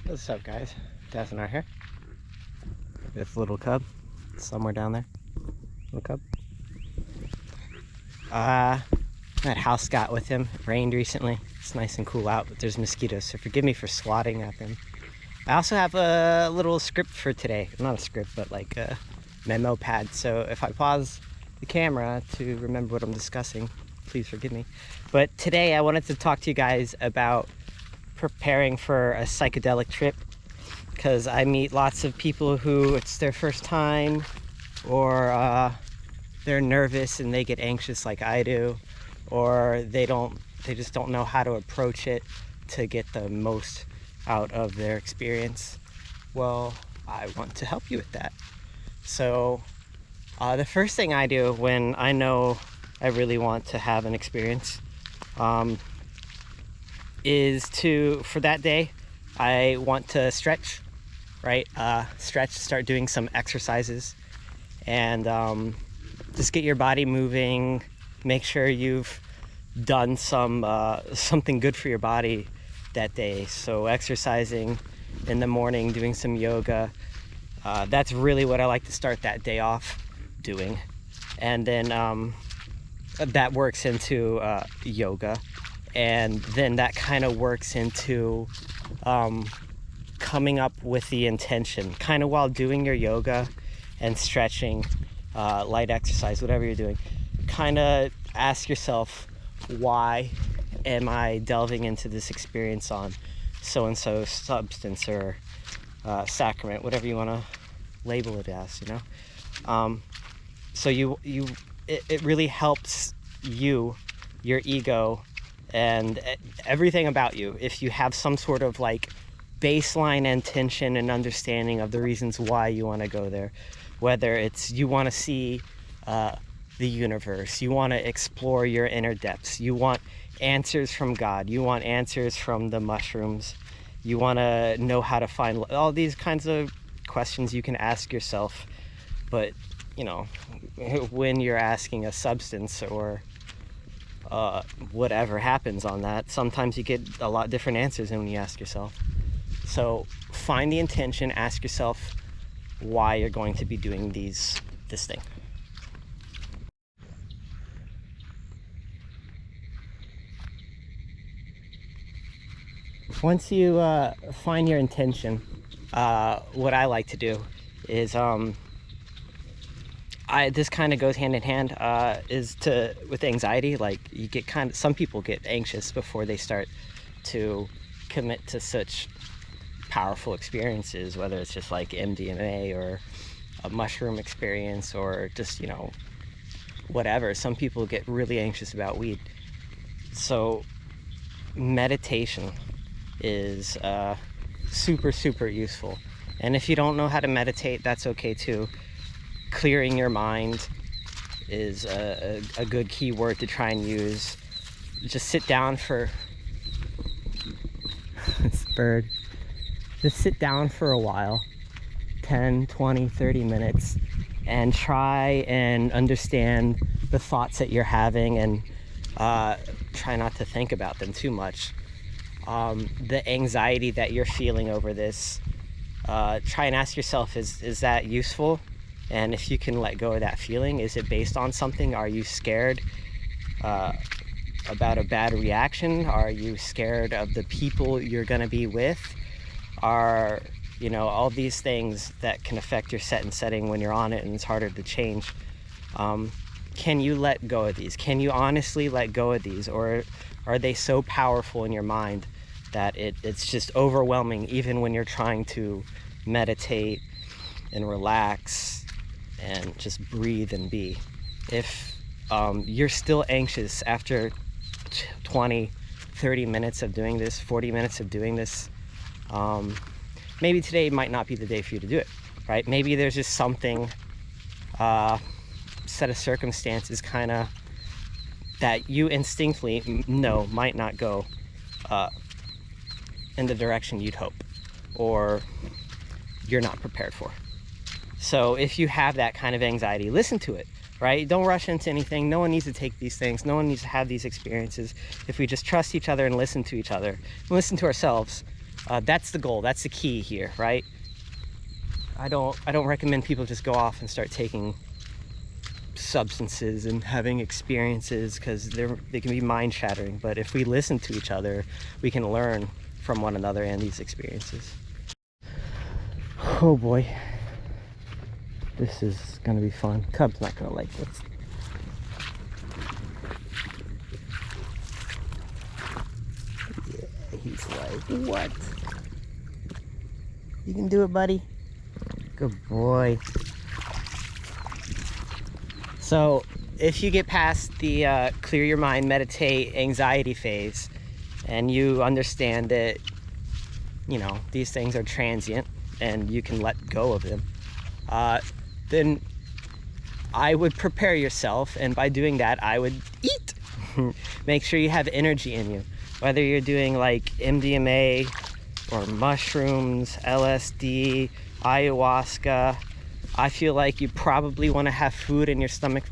What's up, guys? Daz and I here with little cub somewhere down there. Little cub. That house got with him. It rained recently. It's nice and cool out, but there's mosquitoes, so forgive me for swatting at them. I also have a little script for today. Not a script, but like a memo pad. So if I pause the camera to remember what I'm discussing, please forgive me. But today I wanted to talk to you guys about preparing for a psychedelic trip, because I meet lots of people who it's their first time, or they're nervous and they get anxious like I do, or they just don't know how to approach it to get the most out of their experience. Well, I want to help you with that. So the first thing I do when I know I really want to have an experience is for that day, I want to stretch, right? Start doing some exercises, and just get your body moving. Make sure you've done something good for your body that day. So exercising in the morning, doing some yoga. That's really what I like to start that day off doing. And then that works into yoga. And then that kind of works into coming up with the intention, kind of while doing your yoga and stretching, light exercise, whatever you're doing. Kind of ask yourself, why am I delving into this experience on so-and-so substance or sacrament, whatever you want to label it as, you know? So it really helps you, your ego, and everything about you, if you have some sort of like baseline intention and understanding of the reasons why you want to go there. Whether it's you want to see the universe, you want to explore your inner depths, you want answers from God, you want answers from the mushrooms, you want to know how to find all these kinds of questions you can ask yourself. But you know, when you're asking a substance or whatever happens on that, sometimes you get a lot different answers than when you ask yourself. So find the intention, ask yourself why you're going to be doing this thing. Once you find your intention, what I like to do is this kind of goes hand in hand with anxiety. Like you get some people get anxious before they start to commit to such powerful experiences, whether it's just like MDMA or a mushroom experience, or just, you know, whatever. Some people get really anxious about weed. So meditation is super useful. And if you don't know how to meditate, that's okay too. Clearing your mind is a good key word to try and use. Just sit down for this bird. Just sit down for a while, 10, 20, 30 minutes, and try and understand the thoughts that you're having, and try not to think about them too much. The anxiety that you're feeling over this, try and ask yourself, is that useful? And if you can let go of that feeling, is it based on something? Are you scared about a bad reaction? Are you scared of the people you're going to be with? Are, you know, all these things that can affect your set and setting when you're on it, and it's harder to change. Can you let go of these? Can you honestly let go of these? Or are they so powerful in your mind that it's just overwhelming, even when you're trying to meditate and relax and just breathe and be? If you're still anxious after 20, 30 minutes of doing this, 40 minutes of doing this, maybe today might not be the day for you to do it, right? Maybe there's just something, set of circumstances kind of that you instinctively know might not go in the direction you'd hope, or you're not prepared for. So if you have that kind of anxiety, listen to it, right? Don't rush into anything. No one needs to take these things. No one needs to have these experiences. If we just trust each other and listen to each other, and listen to ourselves, That's the goal. That's the key here, right? I don't recommend people just go off and start taking substances and having experiences, because they can be mind shattering. But if we listen to each other, we can learn from one another and these experiences. Oh boy, this is gonna be fun. Cub's not gonna like this. Yeah, he's like, what? You can do it, buddy. Good boy. So if you get past the clear your mind, meditate, anxiety phase, and you understand that, you know, these things are transient and you can let go of them, then I would prepare yourself, and by doing that I would eat. Make sure you have energy in you, whether you're doing like MDMA or mushrooms, LSD, ayahuasca. I feel like you probably want to have food in your stomach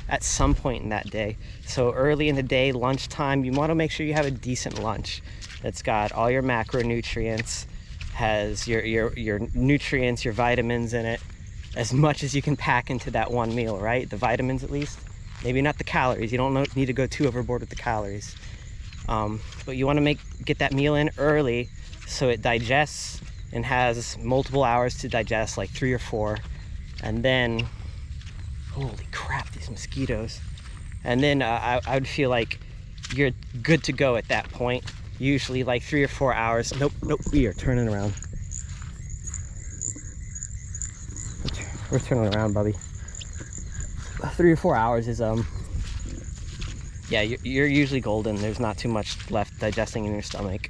at some point in that day. So early in the day, lunchtime, you want to make sure you have a decent lunch that's got all your macronutrients, has your nutrients, your vitamins in it, as much as you can pack into that one meal, right? The vitamins at least. Maybe not the calories. You don't need to go too overboard with the calories. But you want to get that meal in early so it digests and has multiple hours to digest, like 3 or 4. And then, holy crap, these mosquitoes. And then I would feel like you're good to go at that point. Usually like 3 or 4 hours. Nope, we are turning around. We're turning around, Bubby. 3 or 4 hours is, yeah, you're usually golden. There's not too much left digesting in your stomach.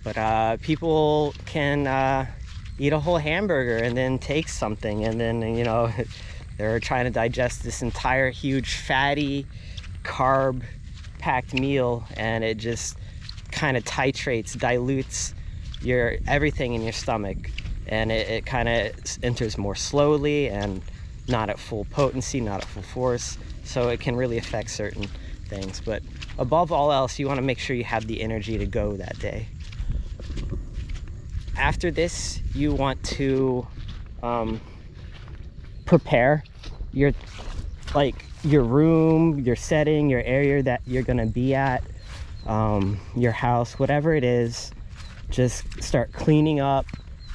But people can eat a whole hamburger and then take something, and then, you know, they're trying to digest this entire huge fatty carb packed meal, and it just kind of titrates, dilutes everything in your stomach, and it kind of enters more slowly and not at full potency, not at full force, so it can really affect certain things. But above all else, you want to make sure you have the energy to go that day. After this, you want to prepare your room, your setting, your area that you're gonna be at, your house, whatever it is. Just start cleaning up,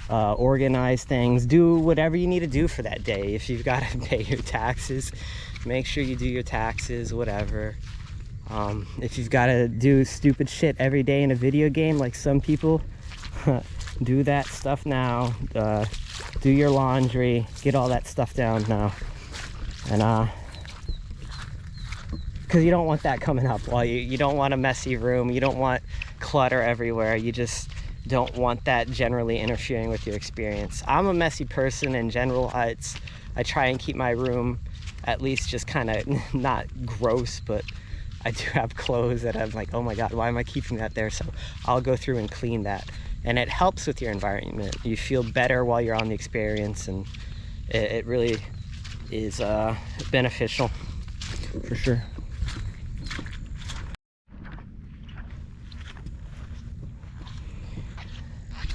organize things, do whatever you need to do for that day. If you've got to pay your taxes, make sure you do your taxes, whatever. If you've got to do stupid shit every day in a video game like some people, do that stuff now. Do your laundry, get all that stuff down now. And because you don't want that coming up while you don't want a messy room, you don't want clutter everywhere, you just don't want that generally interfering with your experience. I'm a messy person in general. I try and keep my room at least just kind of not gross, but I do have clothes that I'm like, oh my god, why am I keeping that there? So I'll go through and clean that, and it helps with your environment. You feel better while you're on the experience, and it really is beneficial for sure.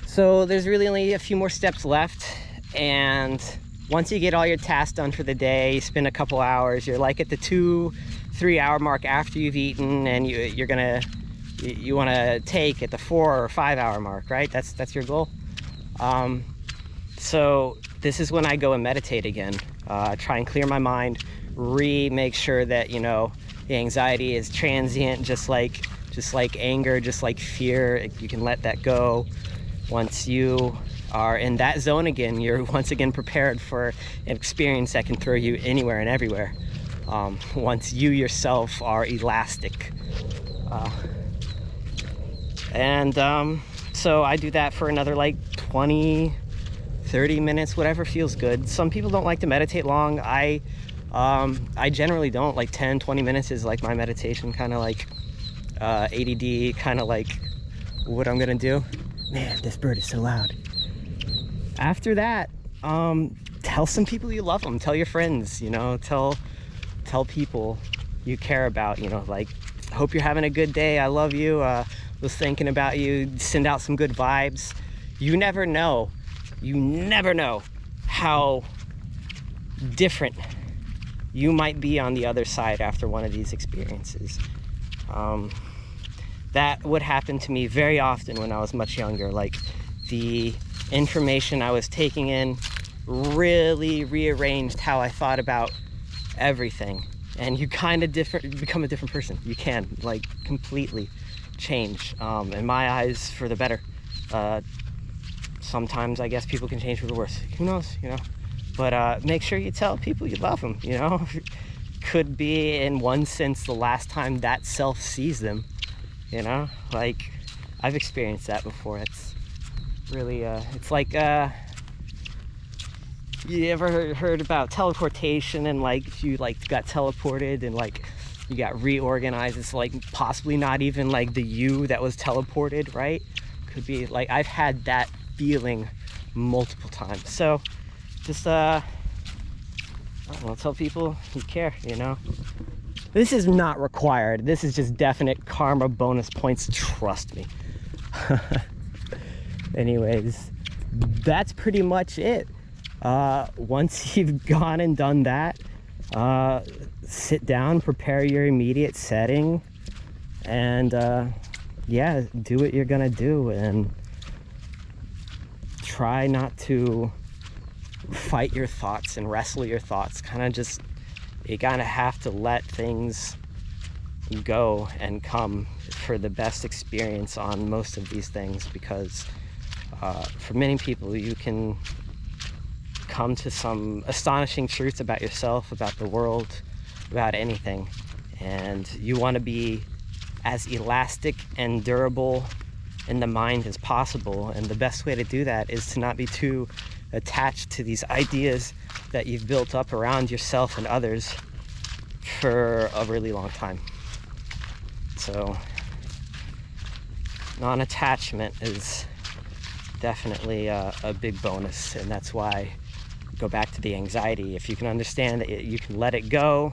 So there's really only a few more steps left, and once you get all your tasks done for the day, you spend a couple hours, you're like at the 2-3 hour mark after you've eaten, and you want to take at the 4 or 5 hour mark, right? That's your goal. So this is when I go and meditate again, try and clear my mind, make sure that, you know, the anxiety is transient, just like anger, just like fear. You can let that go. Once you are in that zone again, you're once again prepared for an experience that can throw you anywhere and everywhere. Once you yourself are elastic. So I do that for another like 20-30 minutes, whatever feels good. Some people don't like to meditate long. I generally don't. Like 10-20 minutes is like my meditation, kind of like ADD, kind of like what I'm gonna do. Man, this bird is so loud. After that, tell some people you love them. Tell your friends, you know, tell people you care about, you know, like, hope you're having a good day. I love you. Was thinking about you. Send out some good vibes. You never know how different you might be on the other side after one of these experiences. That would happen to me very often when I was much younger. Like, the information I was taking in really rearranged how I thought about everything, and you kind of become a different person. You can, like, completely change, in my eyes, for the better. Sometimes I guess people can change for the worse, who knows, you know. But make sure you tell people you love them, you know. Could be, in one sense, the last time that self sees them, you know. Like, I've experienced that before. It's really it's like, you ever heard about teleportation, and like, if you like got teleported and like you got reorganized, it's like possibly not even like the you that was teleported, right? Could be like, I've had that feeling multiple times. So just I don't know, tell people you care, you know. This is not required. This is just definite karma bonus points, trust me. Anyways, that's pretty much it. Once you've gone and done that, sit down, prepare your immediate setting, and yeah, do what you're gonna do, and try not to fight your thoughts and wrestle your thoughts. You kind of have to let things go and come for the best experience on most of these things, because for many people you can come to some astonishing truths about yourself, about the world, about anything, and you want to be as elastic and durable in the mind as possible. And the best way to do that is to not be too attached to these ideas that you've built up around yourself and others for a really long time. So non-attachment is definitely a big bonus, and that's why I go back to the anxiety. If you can understand that you can let it go,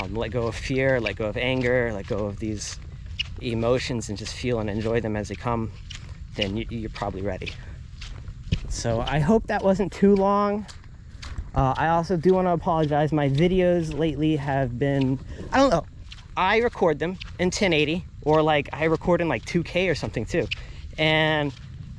let go of fear, let go of anger, let go of these emotions, and just feel and enjoy them as they come, then you're probably ready. So I hope that wasn't too long. I also do want to apologize. My videos lately have been, I don't know, I record them in 1080, or like I record in like 2K or something too, and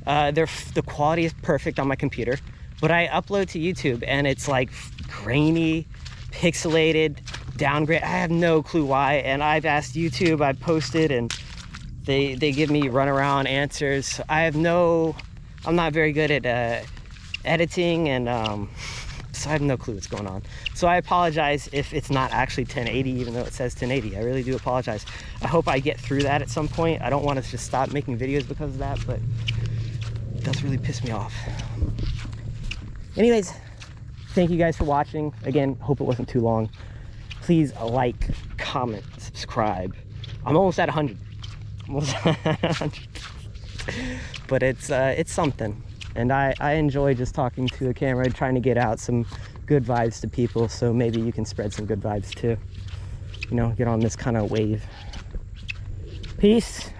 the quality is perfect on my computer, but I upload to YouTube and it's like grainy, pixelated, downgrade. I have no clue why, and I've asked YouTube, I've posted, and they give me runaround answers. I'm not very good at editing, and so I have no clue what's going on. So I apologize if it's not actually 1080, even though it says 1080. I really do apologize. I hope I get through that at some point. I don't want to just stop making videos because of that, but it does really piss me off. Anyways, thank you guys for watching. Again, hope it wasn't too long. Please like, comment, subscribe. I'm almost at 100. Almost at 100. But it's something. And I enjoy just talking to a camera, trying to get out some good vibes to people, so maybe you can spread some good vibes too. You know, get on this kind of wave. Peace.